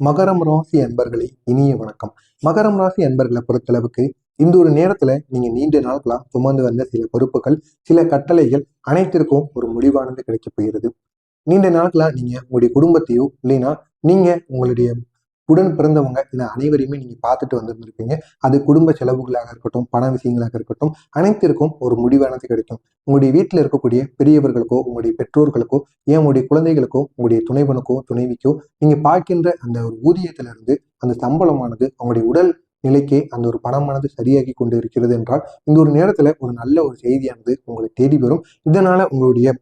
மகரம் ராசி அன்பர்களே, இனிய வணக்கம். மகரம் ராசி அன்பர்களை பொறுத்தளவுக்கு இந்த ஒரு நேரத்துல நீங்க நீண்ட நாட்களா சுமந்து வந்த சில பொறுப்புகள், சில கட்டளைகள் அனைத்திற்கும் ஒரு முடிவானது கிடைக்க போகிறது. நீண்ட நாட்களா நீங்க உங்களுடைய குடும்பத்தையோ இல்லைன்னா நீங்க உங்களுடைய உடன் பிறந்தவங்க இல்லை அனைவரையுமே நீங்க பார்த்துட்டு வந்திருந்திருப்பீங்க. அது குடும்ப செலவுகளாக இருக்கட்டும், பண விஷயங்களாக இருக்கட்டும், அனைத்திற்கும் ஒரு முடிவானது கிடைக்கும். உங்களுடைய வீட்டில் இருக்கக்கூடிய பெரியவர்களுக்கோ, உங்களுடைய பெற்றோர்களுக்கோ, ஏன் உங்களுடைய குழந்தைகளுக்கோ, உங்களுடைய துணைவனுக்கோ துணைவிக்கோ நீங்க பார்க்கின்ற அந்த ஒரு ஊதியத்திலிருந்து அந்த சம்பளமானது அவங்களுடைய உடல் நிலைக்கே அந்த ஒரு பணமானது சரியாகி கொண்டு இருக்கிறது என்றால், இந்த ஒரு நேரத்துல ஒரு நல்ல ஒரு செய்தியானது உங்களை தேடி வரும். இதனால உங்களுடைய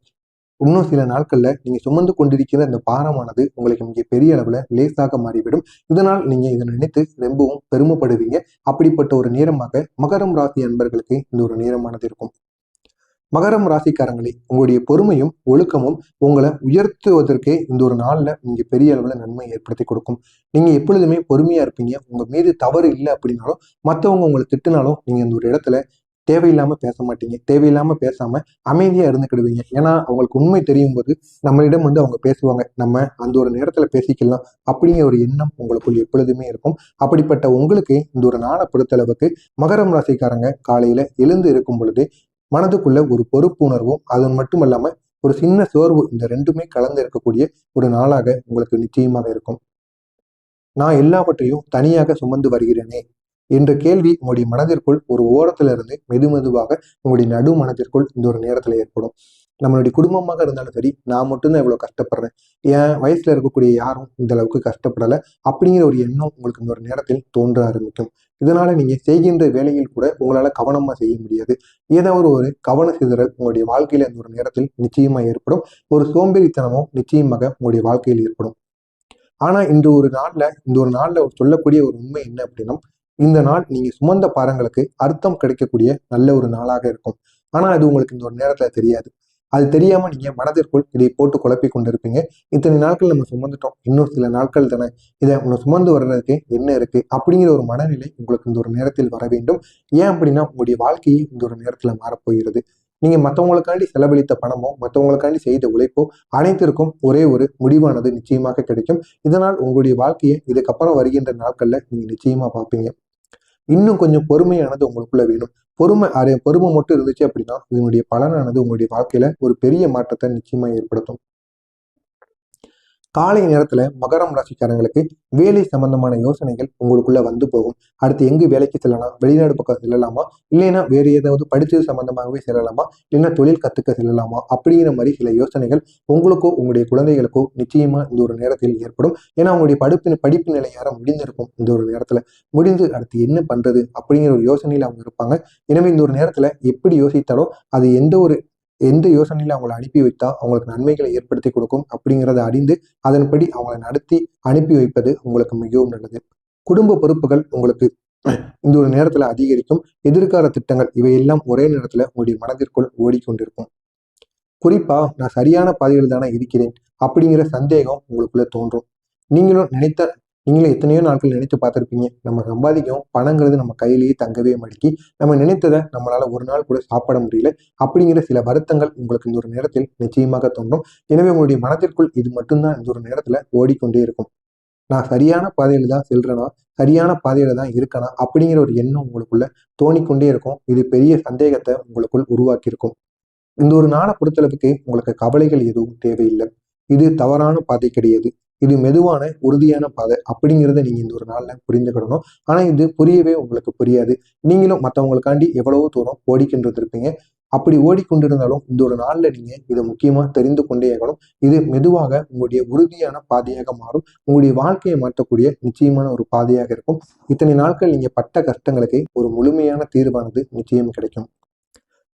இன்னும் சில நாட்கள்ல நீங்க சுமந்து கொண்டிருக்கிற அந்த பாரமானது உங்களுக்கு மிக பெரிய அளவுல லேசாக மாறிவிடும். இதனால் நீங்க இதை நினைத்து ரொம்பவும் பெருமைப்படுவீங்க. அப்படிப்பட்ட ஒரு நேரமாக மகரம் ராசி அன்பர்களுக்கு இந்த ஒரு நேரமானது இருக்கும். மகரம் ராசிக்காரங்களே, உங்களுடைய பொறுமையும் ஒழுக்கமும் உங்களை உயர்த்துவதற்கே இந்த ஒரு நாள்ல நீங்க பெரிய அளவுல நன்மை ஏற்படுத்தி கொடுக்கும். நீங்க எப்பொழுதுமே பொறுமையா இருப்பீங்க. உங்க மீது தவறு இல்லை அப்படின்னாலும், மற்றவங்க உங்களை திட்டுனாலும் நீங்க இந்த ஒரு இடத்துல தேவையில்லாம பேச மாட்டீங்க. தேவையில்லாம பேசாம அமைதியா இருந்துக்கிடுவீங்க. ஏன்னா அவங்களுக்கு உண்மை தெரியும் போது நம்மளிடம் அவங்க பேசுவாங்க. நம்ம அந்த ஒரு நேரத்துல பேசிக்கலாம் அப்படிங்கிற ஒரு எண்ணம் உங்களுக்குள் எப்பொழுதுமே இருக்கும். அப்படிப்பட்ட உங்களுக்கு இந்த ஒரு நாளை பொறுத்தளவுக்கு மகரம் ராசிக்காரங்க காலையில எழுந்து இருக்கும் பொழுது மனதுக்குள்ள ஒரு பொறுப்புணர்வும் அது மட்டுமல்லாம ஒரு சின்ன சோர்வு, இந்த ரெண்டுமே கலந்து இருக்கக்கூடிய ஒரு நாளாக உங்களுக்கு நிச்சயமாக இருக்கும். நான் எல்லாவற்றையும் தனியாக சுமந்து வருகிறேனே என்ற கேள்வி உங்களுடைய மனதிற்குள் ஒரு ஓரத்துல இருந்து மெதுமெதுவாக உங்களுடைய நடு மனதிற்குள் இந்த ஒரு நேரத்துல ஏற்படும். நம்மளுடைய குடும்பமாக இருந்தாலும் சரி, நான் மட்டும்தான் இவ்வளவு கஷ்டப்படுறேன், என் வயசுல இருக்கக்கூடிய யாரும் இந்த அளவுக்கு கஷ்டப்படலை அப்படிங்கிற ஒரு எண்ணம் உங்களுக்கு இந்த ஒரு நேரத்தில் தோன்ற ஆரம்பிக்கும். இதனால நீங்க செய்கின்ற வேலையில் கூட உங்களால கவனமா செய்ய முடியாது. ஏதாவது ஒரு கவன சிதறல் உங்களுடைய வாழ்க்கையில இந்த ஒரு நேரத்தில் நிச்சயமா ஏற்படும். ஒரு சோம்பேறித்தனமும் நிச்சயமாக உங்களுடைய வாழ்க்கையில் ஏற்படும். ஆனா இந்த ஒரு நாள்ல சொல்லக்கூடிய ஒரு உண்மை என்ன அப்படின்னா, இந்த நாள் நீங்க சுமந்த பாரங்களுக்கு அர்த்தம் கிடைக்கக்கூடிய நல்ல ஒரு நாளாக இருக்கும். ஆனா அது உங்களுக்கு இந்த ஒரு நேரத்துல தெரியாது. அது தெரியாம நீங்க மனதிற்குள் இதை போட்டு குழப்பிக் கொண்டிருப்பீங்க. இத்தனை நாட்கள் நம்ம சுமந்துட்டோம், இன்னும் சில நாட்கள் தானே, இதை உன்னை சுமந்து வர்றதுக்கு என்ன இருக்கு அப்படிங்கிற ஒரு மனநிலை உங்களுக்கு இந்த ஒரு நேரத்தில் வர வேண்டும். ஏன் அப்படின்னா உங்களுடைய வாழ்க்கையை இந்த ஒரு நேரத்துல மாறப்போகிறது. நீங்க மற்றவங்களுக்காண்டி செலவழித்த பணமோ, மற்றவங்களுக்காண்டி செய்த உழைப்போ அனைத்திற்கும் ஒரே ஒரு முடிவானது நிச்சயமாக கிடைக்கும். இதனால் உங்களுடைய வாழ்க்கையை இதுக்கப்புறம் வருகின்ற நாட்கள்ல நீங்க நிச்சயமா பார்ப்பீங்க. இன்னும் கொஞ்சம் பொறுமையானது உங்களுக்குள்ள வேணும். பொறுமை மட்டும் இருந்துச்சு அப்படின்னா இதனுடைய பலனானது உங்களுடைய வாழ்க்கையில ஒரு பெரிய மாற்றத்தை நிச்சயமா ஏற்படுத்தும். காலை நேரத்துல மகரம் ராசிக்காரங்களுக்கு வேலை சம்பந்தமான யோசனைகள் உங்களுக்குள்ள வந்து போகும். அடுத்து எங்கு வேலைக்கு செல்லலாம், வெளிநாடு பக்கம் செல்லலாமா, இல்லைன்னா வேறு ஏதாவது படிச்சது சம்பந்தமாகவே செல்லலாமா, இல்லைன்னா தொழில் கத்துக்க செல்லலாமா அப்படிங்கிற மாதிரி சில யோசனைகள் உங்களுக்கோ உங்களுடைய குழந்தைகளுக்கோ நிச்சயமா இந்த ஒரு நேரத்தில் ஏற்படும். ஏன்னா உங்களுடைய படிப்பு நிலை யாரும் முடிந்திருக்கும். இந்த ஒரு நேரத்துல முடிந்து அடுத்து என்ன பண்றது அப்படிங்கிற ஒரு யோசனையில அவங்க இருப்பாங்க. எனவே இந்த ஒரு நேரத்துல எப்படி யோசித்தாலும் அது எந்த யோசனையில அவங்களை அனுப்பி வைத்தா அவங்களுக்கு நன்மைகளை ஏற்படுத்தி கொடுக்கும் அப்படிங்கிறத அறிந்து அதன்படி அவங்களை நடத்தி அனுப்பி வைப்பது உங்களுக்கு மிகவும் நல்லது. குடும்ப பொறுப்புகள் உங்களுக்கு இந்த ஒரு நேரத்துல அதிகரிக்கும். எதிர்கால திட்டங்கள் இவையெல்லாம் ஒரே நேரத்துல உங்களுடைய மனதிற்குள் ஓடிக்கொண்டிருக்கும். குறிப்பா நான் சரியான பாதையில் தானே இருக்கிறேன் அப்படிங்கிற சந்தேகம் உங்களுக்குள்ள தோன்றும். நீங்களும் நினைத்த நீங்களும் எத்தனையோ நாட்கள் நினைத்து பார்த்திருப்பீங்க. நம்ம சம்பாதிக்கும் பணங்கிறது நம்ம கையிலேயே தங்கவே மாட்டேங்கி, நம்ம நினைத்ததை நம்மளால ஒரு நாள் கூட சாப்பிட முடியல அப்படிங்கிற சில வருத்தங்கள் உங்களுக்கு இந்த ஒரு நேரத்தில் நிச்சயமாக தோன்றும். எனவே உங்களுடைய மனதிற்குள் இது மட்டும்தான் இந்த ஒரு நேரத்துல ஓடிக்கொண்டே இருக்கும். நான் சரியான பாதையில தான் செல்றேனா, சரியான பாதையில தான் இருக்கனா அப்படிங்கிற ஒரு எண்ணம் உங்களுக்குள்ள தோணிக்கொண்டே இருக்கும். இது பெரிய சந்தேகத்தை உங்களுக்குள் உருவாக்கி இருக்கும். இந்த ஒரு நாளை பொறுத்தளவுக்கு உங்களுக்கு கவலைகள் எதுவும் தேவையில்லை. இது தவறான பாதை கிடையாது. இது மெதுவான உறுதியான பாதை அப்படிங்கிறத நீங்க இந்த ஒரு நாள்ல புரிந்துக்கிடணும். ஆனா இது புரியவே உங்களுக்கு புரியாது. நீங்களும் மற்றவங்களுக்காண்டி எவ்வளவோ தூரம் ஓடிக்கொண்டு இருப்பீங்க. அப்படி ஓடிக்கொண்டிருந்தாலும் இந்த ஒரு நாள்ல நீங்க இதை முக்கியமா தெரிந்து கொண்டே ஆகணும். இது மெதுவாக உங்களுடைய உறுதியான பாதையாக மாறும். உங்களுடைய வாழ்க்கையை மாற்றக்கூடிய நிச்சயமான ஒரு பாதையாக இருக்கும். இத்தனை நாட்கள் நீங்க பட்ட கஷ்டங்களுக்கு ஒரு முழுமையான தீர்வானது நிச்சயம் கிடைக்கும்.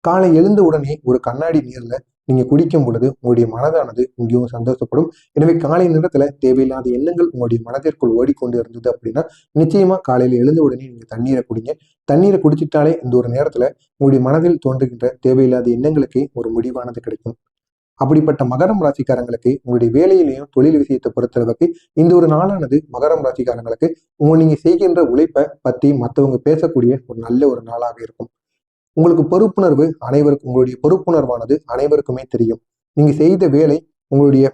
காலை எழுந்த உடனே ஒரு கண்ணாடி நீர்ல நீங்க குடிக்கும் பொழுது உங்களுடைய மனதானது மிகவும் சந்தோஷப்படும். எனவே காலை நேரத்துல தேவையில்லாத எண்ணங்கள் உங்களுடைய மனதிற்குள் ஓடிக்கொண்டு இருந்தது அப்படின்னா நிச்சயமா காலையில எழுந்த உடனே நீங்க தண்ணீரை குடிங்க. தண்ணீரை குடிச்சிட்டாலே இந்த ஒரு நேரத்துல உங்களுடைய மனதில் தோன்றுகின்ற தேவையில்லாத எண்ணங்களுக்கு ஒரு முடிவானது கிடைக்கும். அப்படிப்பட்ட மகரம் ராசிக்காரங்களுக்கு உங்களுடைய வேலையிலையும் தொழில் விஷயத்தை பொறுத்தளவுக்கு இந்த ஒரு நாளானது மகரம் ராசிக்காரங்களுக்கு நீங்க செய்கின்ற உழைப்பை பத்தி மற்றவங்க பேசக்கூடிய ஒரு நல்ல ஒரு நாளாக இருக்கும். உங்களுக்கு உங்களுடைய பொறுப்புணர்வானது அனைவருக்குமே தெரியும். நீங்க செய்த வேலை உங்களுடைய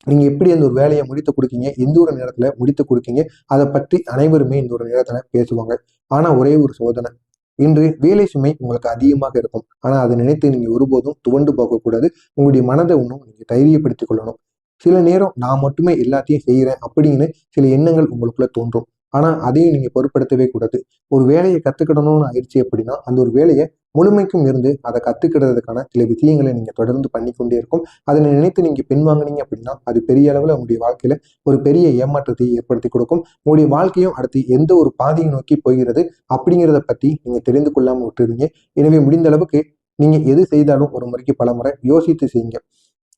நீங்க எப்படி அந்த ஒரு வேலையை முடித்து கொடுக்கீங்க, எந்த ஒரு நேரத்துல முடித்து கொடுக்கீங்க, அதை பற்றி அனைவருமே இந்த ஒரு நேரத்துல பேசுவாங்க. ஆனா ஒரே ஒரு சோதனை, இன்று வேலை சுமை உங்களுக்கு அதிகமாக இருக்கும். ஆனா அதை நினைத்து நீங்க ஒருபோதும் துவண்டு போகக்கூடாது. உங்களுடைய மனதை இன்னும் நீங்க தைரியப்படுத்திக் கொள்ளணும். சில நேரம் நான் மட்டுமே எல்லாத்தையும் செய்யறேன் அப்படின்னு சில எண்ணங்கள் உங்களுக்குள்ள தோன்றும். ஆனா அதையும் நீங்க பொருட்படுத்தவே கூடாது. ஒரு வேலையை கத்துக்கிடணும்னு ஆயிடுச்சு அப்படின்னா அந்த ஒரு வேலையை முழுமைக்கும் இருந்து அதை கத்துக்கிறதுக்கான சில விஷயங்களை நீங்க தொடர்ந்து பண்ணிக்கொண்டே இருக்கும். அதை நினைத்து நீங்க பின்வாங்கினீங்க அப்படின்னா அது பெரிய அளவுல உங்களுடைய வாழ்க்கையில ஒரு பெரிய ஏமாற்றத்தை ஏற்படுத்தி கொடுக்கும். உங்களுடைய வாழ்க்கையும் அடுத்து எந்த ஒரு பாதையை நோக்கி போகிறது அப்படிங்கிறத பத்தி நீங்க தெரிந்து கொள்ளாம விட்டுருவீங்க. எனவே முடிந்த அளவுக்கு நீங்க எது செய்தாலும் ஒரு முறைக்கு பல முறை யோசித்து செய்யுங்க.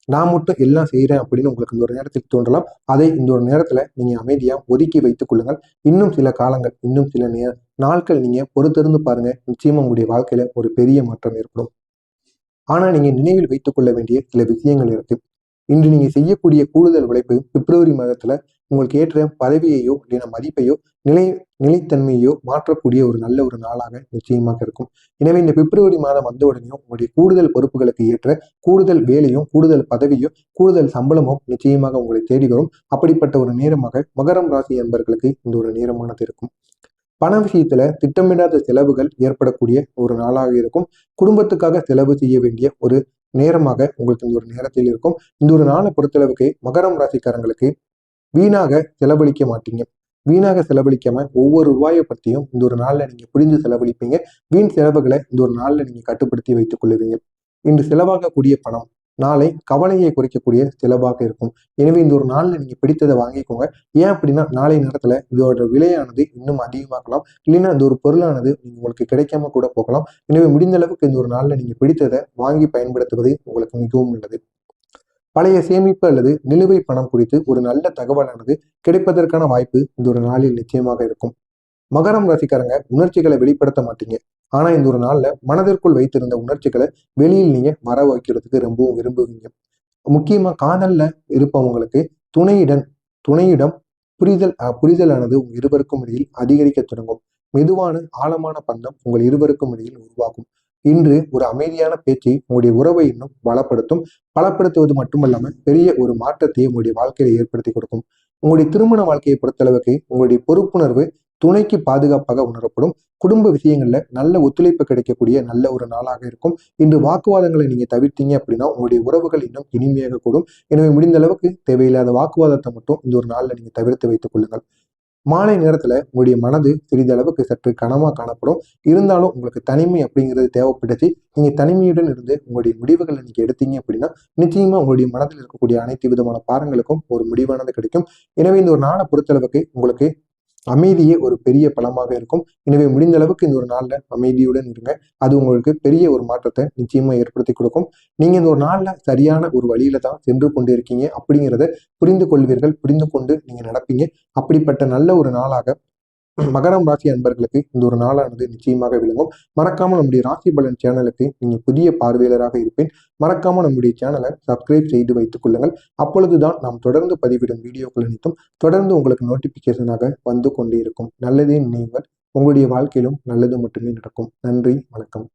நான் மட்டும் எல்லாம் செய்யறேன் அப்படின்னு உங்களுக்கு இந்த ஒரு நேரத்தில் தோன்றலாம். அதை இந்த ஒரு நேரத்துல நீங்க அமைதியா ஒதுக்கி வைத்துக் கொள்ளுங்கள். இன்னும் சில காலங்கள், இன்னும் சில நாட்கள் நீங்க பொறுத்திருந்து பாருங்க. நிச்சயமா உங்களுடைய வாழ்க்கையில ஒரு பெரிய மாற்றம் ஏற்படும். ஆனா நீங்க நினைவில் வைத்துக் கொள்ள வேண்டிய சில விஷயங்கள் இருக்கு. இன்று நீங்க செய்யக்கூடிய கூடுதல் உழைப்பு பிப்ரவரி மாதத்துல உங்களுக்கு ஏற்ற பதவியையோ இல்லைன்னா மதிப்பையோ நிலை நிலைத்தன்மையோ மாற்றக்கூடிய ஒரு நல்ல ஒரு நாளாக நிச்சயமாக இருக்கும். எனவே இந்த பிப்ரவரி மாதம் வந்த உடனேயும் உங்களுடைய கூடுதல் பொறுப்புகளுக்கு ஏற்ற கூடுதல் வேலையும் கூடுதல் பதவியும் கூடுதல் சம்பளமும் நிச்சயமாக உங்களை தேடி வரும். அப்படிப்பட்ட ஒரு நேரமாக மகரம் ராசி என்பவர்களுக்கு இந்த ஒரு நேரமானது இருக்கும். பண விஷயத்துல திட்டமிடாத செலவுகள் ஏற்படக்கூடிய ஒரு நாளாக இருக்கும். குடும்பத்துக்காக செலவு செய்ய வேண்டிய ஒரு நேரமாக உங்களுக்கு இந்த ஒரு நேரத்தில் இருக்கும். இந்த ஒரு நாளை பொறுத்தளவுக்கு மகரம் ராசிக்காரங்களுக்கு வீணாக செலவழிக்க மாட்டீங்க. வீணாக செலவழிக்காம ஒவ்வொரு ரூபாயை பற்றியும் இந்த ஒரு நாள்ல நீங்க புரிந்து செலவழிப்பீங்க. வீண் செலவுகளை இந்த ஒரு நாள்ல நீங்க கட்டுப்படுத்தி வைத்துக் கொள்ளுவீங்க. இன்று செலவாகக்கூடிய பணம் நாளை கவலையை குறைக்கக்கூடிய செலவாக இருக்கும். எனவே இந்த ஒரு நாள்ல நீங்க பிடித்ததை வாங்கிக்கோங்க. ஏன் அப்படின்னா நாளை நேரத்துல இதோட விலையானது இன்னும் அதிகமாகலாம். இல்லைன்னா இந்த ஒரு பொருளானது உங்களுக்கு கிடைக்காம கூட போகலாம். எனவே முடிந்த அளவுக்கு இந்த ஒரு நாள்ல நீங்க பிடித்ததை வாங்கி பயன்படுத்துவது உங்களுக்கு மிகவும் நல்லது. பழைய சேமிப்பு அல்லது நிலுவை பணம் குறித்து ஒரு நல்ல தகவலானது கிடைப்பதற்கான வாய்ப்பு இந்த ஒரு நாளில் நிச்சயமாக இருக்கும். மகரம் ராசிக்காரங்க உணர்ச்சிகளை வெளிப்படுத்த மாட்டீங்க. ஆனா இந்த ஒரு நாள்ல மனதிற்குள் வைத்திருந்த உணர்ச்சிகளை வெளியில் நீங்க வர வைக்கிறதுக்கு ரொம்பவும் விரும்புவீங்க. முக்கியமா காதல்ல இருப்பவங்களுக்கு துணையிடம் துணையிடம் புரிதலானது உங்க இருவருக்கும் இடையில் அதிகரிக்க தொடங்கும். மெதுவான ஆழமான பந்தம் உங்கள் இருவருக்கும் இடையில் உருவாகும். இன்று ஒரு அமைதியான பேச்சு உங்களுடைய உறவை இன்னும் பலப்படுத்துவது மட்டுமல்லாம பெரிய ஒரு மாற்றத்தை உங்களுடைய வாழ்க்கையில ஏற்படுத்தி கொடுக்கும். உங்களுடைய திருமண வாழ்க்கையை பொறுத்தளவுக்கு உங்களுடைய பொறுப்புணர்வு துணைக்கு பாதுகாப்பாக உணரப்படும். குடும்ப விஷயங்கள்ல நல்ல ஒத்துழைப்பு கிடைக்கக்கூடிய நல்ல ஒரு நாளாக இருக்கும். இன்று வாக்குவாதங்களை நீங்க தவிர்த்தீங்க அப்படின்னா உங்களுடைய உறவுகள் இன்னும் இனிமையாக கூடும். எனவே முடிந்த அளவுக்கு தேவையில்லாத வாக்குவாதத்தை மட்டும் இந்த ஒரு நாள்ல நீங்க தவிர்த்து வைத்துக் கொள்ளுங்கள். மாலை நேரத்துல உங்களுடைய மனது சிறிதளவுக்கு சற்று கனமா காணப்படும். இருந்தாலும் உங்களுக்கு தனிமை அப்படிங்கிறது தேவைப்பட்டுச்சு. நீங்க தனிமையுடன் இருந்து உங்களுடைய முடிவுகளை நீங்க எடுத்தீங்க அப்படின்னா நிச்சயமா உங்களுடைய மனதில் இருக்கக்கூடிய அனைத்து விதமான பாரங்களுக்கும் ஒரு முடிவானது கிடைக்கும். எனவே இந்த ஒரு நாளை பொறுத்தளவுக்கு உங்களுக்கு அமைதியே ஒரு பெரிய பலமாக இருக்கும். எனவே முடிந்த அளவுக்கு இந்த ஒரு நாள்ல அமைதியுடன் இருங்க. அது உங்களுக்கு பெரிய ஒரு மாற்றத்தை நிச்சயமா ஏற்படுத்தி கொடுக்கும். நீங்க இந்த ஒரு நாள்ல சரியான ஒரு வழியில தான் சென்று கொண்டு இருக்கீங்க அப்படிங்கிறத புரிந்து கொள்வீர்கள். புரிந்து கொண்டு நீங்க நடப்பீங்க. அப்படிப்பட்ட நல்ல ஒரு நாளாக மகரம் ராசி அன்பர்களுக்கு இந்த ஒரு நாளானது நிச்சயமாக விளங்கும். மறக்காம நம்முடைய ராசி பலன் சேனலுக்கு நீங்க புதிய பார்வையாளராக இருப்பேன். மறக்காம நம்முடைய சேனலை சப்ஸ்கிரைப் செய்து வைத்துக் கொள்ளுங்கள். அப்பொழுதுதான் நாம் தொடர்ந்து பதிவிடும் வீடியோக்கள் அனைத்தும் தொடர்ந்து உங்களுக்கு நோட்டிபிகேஷனாக வந்து கொண்டே இருக்கும். நல்லதே நினைவுகள். உங்களுடைய வாழ்க்கையிலும் நல்லது மட்டுமே நடக்கும். நன்றி, வணக்கம்.